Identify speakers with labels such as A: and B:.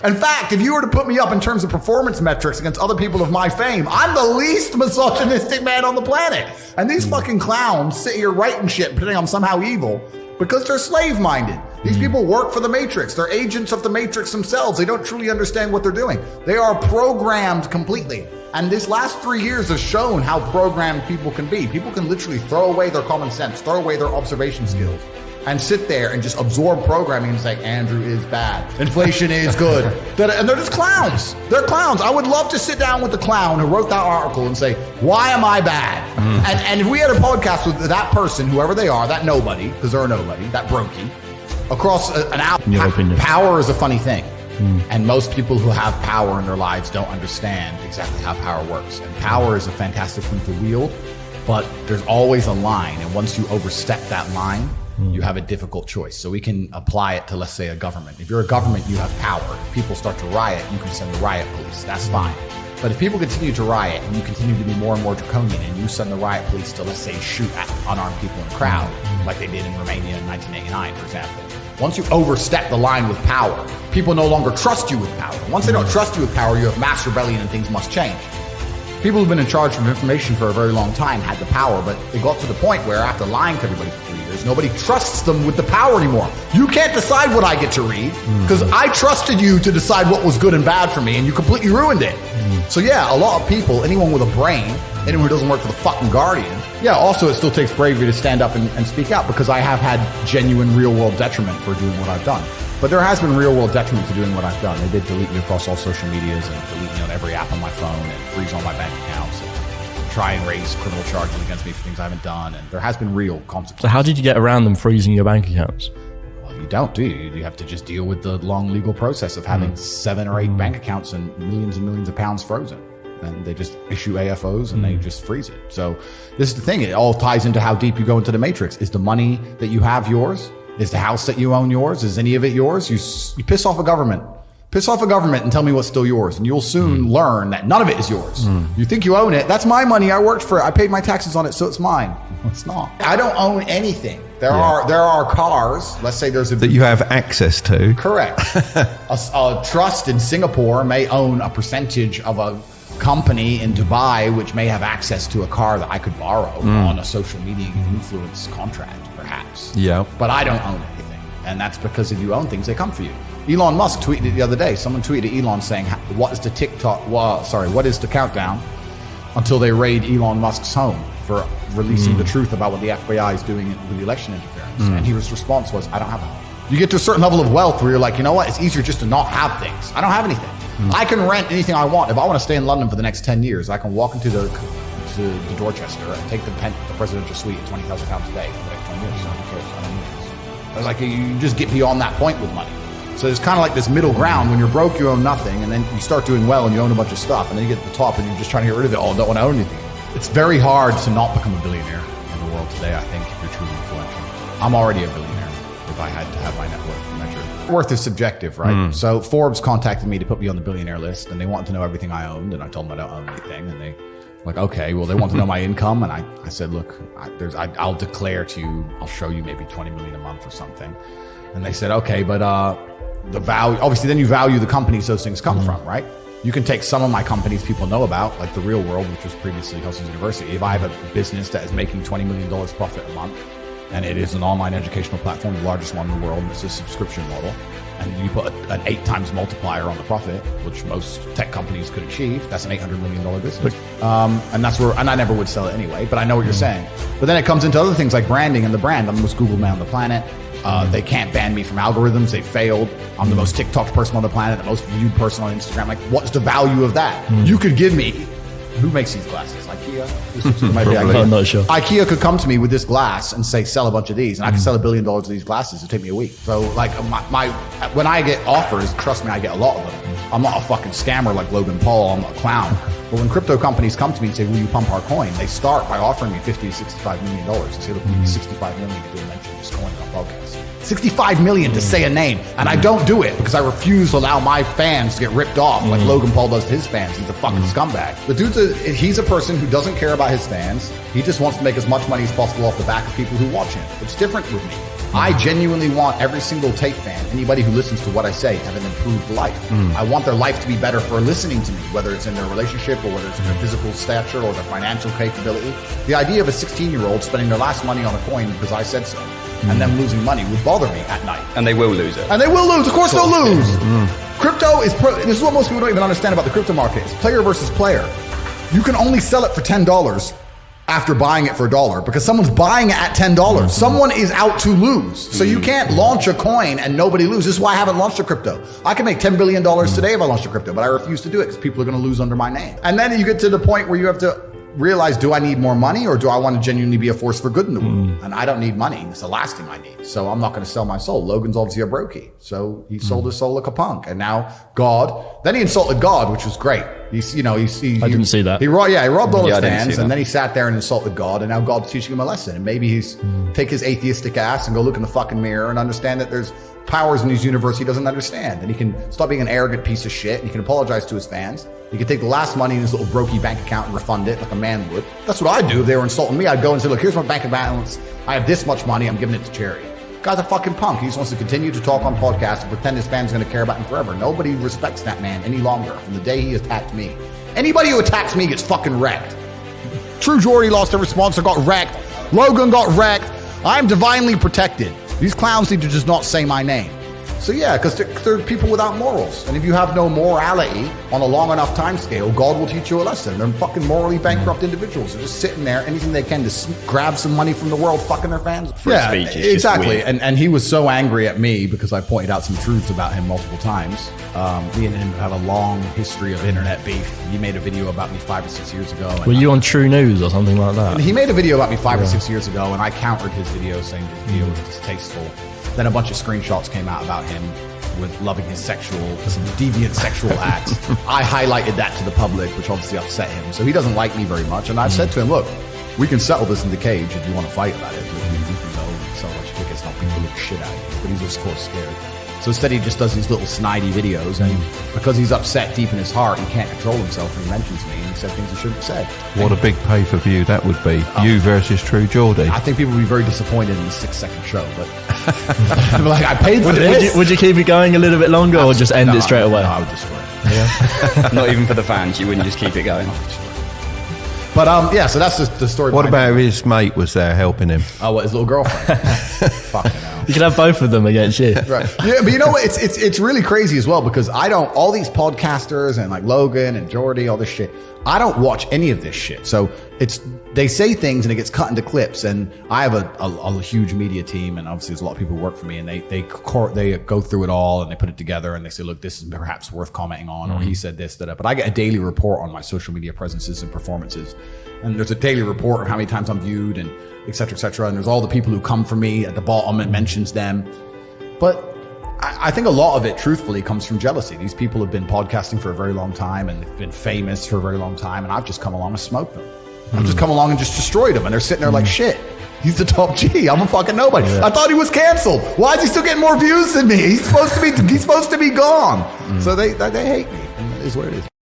A: In fact, if you were to put me up in terms of performance metrics against other people of my fame, I'm the least misogynistic man on the planet. And these fucking clowns sit here writing shit pretending I'm somehow evil because they're slave-minded. These people work for the Matrix. They're agents of the Matrix themselves. They don't truly understand what they're doing. They are programmed completely. And this last 3 years has shown how programmed people can be. People can literally throw away their common sense, throw away their observation skills, and sit there and just absorb programming and say, Andrew is bad. Inflation is good. And they're just clowns. They're clowns. I would love to sit down with the clown who wrote that article and say, why am I bad? And if we had a podcast with that person, whoever they are, that nobody, because they're a nobody, that brokey, across an hour, power is a funny thing. And most people who have power in their lives don't understand exactly how power works. And power is a fantastic thing to wield, but there's always a line. And once you overstep that line, you have a difficult choice. So we can apply it to, let's say, a government. If you're a government, you have power. If people start to riot, you can send the riot police. That's fine. But if people continue to riot and you continue to be more and more draconian and you send the riot police to, let's say, shoot at unarmed people in a crowd, like they did in Romania in 1989, for example, once you overstep the line with power, people no longer trust you with power. Once they don't trust you with power, you have mass rebellion and things must change. People who've been in charge of information for a very long time had the power, but it got to the point where after lying to everybody for 3 years, nobody trusts them with the power anymore. You can't decide what I get to read because I trusted you to decide what was good and bad for me, and you completely ruined it. So yeah, a lot of people, anyone with a brain, anyone who doesn't work for the fucking Guardian, yeah, also it still takes bravery to stand up and speak out because I have had genuine real-world detriment for doing what I've done. But there has been real-world detriment to doing what I've done. They did delete me across all social medias and delete me on every app on my phone and freeze all my bank accounts and try and raise criminal charges against me for things I haven't done. And there has been real consequences.
B: So how did you get around them freezing your bank accounts?
A: Well, you don't, do you? You have to just deal with the long legal process of having 7 or 8 bank accounts and millions of pounds frozen. And they just issue AFOs and they just freeze it. So this is the thing. It all ties into how deep you go into the Matrix. Is the money that you have yours? Is the house that you own yours? Is any of it yours? You piss off a government. Piss off a government and tell me what's still yours. And you'll soon learn that none of it is yours. You think you own it. That's my money. I worked for it. I paid my taxes on it, so it's mine. It's not. I don't own anything. There are cars. Let's say there's a...
C: that you have access to.
A: Correct. a trust in Singapore may own a percentage of a company in Dubai, which may have access to a car that I could borrow on a social media influence contract, perhaps.
C: Yeah.
A: But I don't own anything. And that's because if you own things, they come for you. Elon Musk tweeted it the other day. Someone tweeted Elon saying, what is the countdown until they raid Elon Musk's home for releasing the truth about what the FBI is doing with the election interference? And his response was, I don't have a home. You get to a certain level of wealth where you're like, you know what? It's easier just to not have things. I don't have anything. I can rent anything I want. If I want to stay in London for the next 10 years, I can walk into the Dorchester and take the presidential suite at £20,000 a day for the next 20 years. So who cares? I don't need this. It's like you just get beyond that point with money. So there's kind of like this middle ground. When you're broke, you own nothing, and then you start doing well and you own a bunch of stuff, and then you get to the top and you're just trying to get rid of it all and don't want to own anything. It's very hard to not become a billionaire in the world today, I think, if you're truly influential. I'm already a billionaire if I had to have my net worth measured. Worth is subjective, right? So Forbes contacted me to put me on the billionaire list, and they wanted to know everything I owned, and I told them I don't own anything, and they like, okay, well, they want to know my income, and I said, look, I'll declare to you, I'll show you maybe 20 million a month or something. And they said, okay, but the value, obviously then you value the companies those things come from, right? You can take some of my companies people know about, like The Real World, which was previously Helsing's University. If I have a business that is making $20 million profit a month, and it is an online educational platform, the largest one in the world, and it's a subscription model, and you put an 8 times multiplier on the profit, which most tech companies could achieve, that's an $800 million business. And that's where, and I never would sell it anyway, but I know what you're saying. But then it comes into other things like branding and the brand. I'm the most Googled man on the planet. They can't ban me from algorithms. They failed. I'm the most TikToked person on the planet, the most viewed person on Instagram. Like, what's the value of that? You could give me, who makes these glasses? IKEA? Might be IKEA.
B: I'm not sure.
A: IKEA could come to me with this glass and say, sell a bunch of these. And I could sell $1 billion of these glasses. It'd take me a week. So like when I get offers, trust me, I get a lot of them. I'm not a fucking scammer like Logan Paul. I'm not a clown. But when crypto companies come to me and say, will you pump our coin? They start by offering me $50 to $65 million. They say, look, we need $65 million to do a mention of this coin on our podcast. $65 million to say a name. And I don't do it because I refuse to allow my fans to get ripped off like Logan Paul does to his fans. He's a fucking scumbag. The he's a person who doesn't care about his fans. He just wants to make as much money as possible off the back of people who watch him. It's different with me. I genuinely want every single Tate fan, anybody who listens to what I say, to have an improved life. I want their life to be better for listening to me, whether it's in their relationship or whether it's in their physical stature or their financial capability. The idea of a 16-year-old spending their last money on a coin because I said so, and them losing money would bother me at night.
C: And they will lose it.
A: And they will lose. Of course they'll lose. Crypto is, this is what most people don't even understand about the crypto market. It's player versus player. You can only sell it for $10 after buying it for $1 because someone's buying it at $10. Someone is out to lose. So you can't launch a coin and nobody loses. This is why I haven't launched a crypto. I can make $10 billion today if I launched a crypto, but I refuse to do it because people are going to lose under my name. And then you get to the point where you have to realize, do I need more money or do I want to genuinely be a force for good in the world? And I don't need money. It's the last thing I need. So I'm not going to sell my soul. Logan's obviously a brokey. So he sold his soul like a punk. And now God, then he insulted God, which was great. I
B: didn't see that.
A: He robbed all his fans and then he sat there and insulted God. And now God's teaching him a lesson. And maybe he's take his atheistic ass and go look in the fucking mirror and understand that there's powers in his universe he doesn't understand. And he can stop being an arrogant piece of shit. And he can apologize to his fans. He could take the last money in his little brokey bank account and refund it like a man would. That's what I'd do if they were insulting me. I'd go and say, look, here's my bank balance. I have this much money. I'm giving it to charity. Guy's a fucking punk. He just wants to continue to talk on podcasts and pretend his fans are going to care about him forever. Nobody respects that man any longer from the day he attacked me. Anybody who attacks me gets fucking wrecked. True Jordy lost every sponsor, got wrecked. Logan got wrecked. I'm divinely protected. These clowns need to just not say my name. So yeah, because they're people without morals. And if you have no morality on a long enough time scale, God will teach you a lesson. They're fucking morally bankrupt individuals. They're just sitting there, anything they can to grab some money from the world, fucking their fans.
C: Yeah,
A: exactly. And he was so angry at me because I pointed out some truths about him multiple times. Me and him have a long history of internet beef. He made a video about me 5 or 6 years ago.
B: Were you on True News or something like that?
A: He made a video about me 5 or 6 years ago, and I countered his video saying his video was distasteful. Then a bunch of screenshots came out about him with loving his some deviant sexual acts. I highlighted that to the public, which obviously upset him. So he doesn't like me very much. And I've said to him, look, we can settle this in the cage if you want to fight about it. We can go and sell a bunch of tickets and people look shit at you. But he's just, of course, scared. So instead he just does these little snidey videos, and because he's upset deep in his heart, he can't control himself, and he mentions me, and he said things he shouldn't have said.
D: What a big pay-per-view that would be. You versus True Geordie.
A: I think people would be very disappointed in the 6-second show, but like, I paid for this.
B: Would you keep it going a little bit longer or just end it straight away?
A: No, I would destroy it. Yeah.
C: Not even for the fans. You wouldn't just keep it going.
A: But yeah, so that's the story.
D: What about his mate was there helping him?
A: Oh, what, his little girlfriend? Fucking hell.
B: You can have both of them against you.
A: Right. Yeah, but you know what? It's really crazy as well because all these podcasters and like Logan and Jordy, all this shit, I don't watch any of this shit. So they say things and it gets cut into clips, and I have a huge media team, and obviously there's a lot of people who work for me, and they go through it all and they put it together and they say, look, this is perhaps worth commenting on, or he said this, that. But I get a daily report on my social media presences and performances, and there's a daily report of how many times I'm viewed and et cetera, et cetera. And there's all the people who come for me at the bottom and mentions them. But I think a lot of it, truthfully, comes from jealousy. These people have been podcasting for a very long time and they've been famous for a very long time, and I've just come along and smoked them. I've just come along and just destroyed them, and they're sitting there like, shit, he's the top G. I'm a fucking nobody. Yeah. I thought he was canceled. Why is he still getting more views than me? He's supposed to be gone. So they hate me. And it is what it is.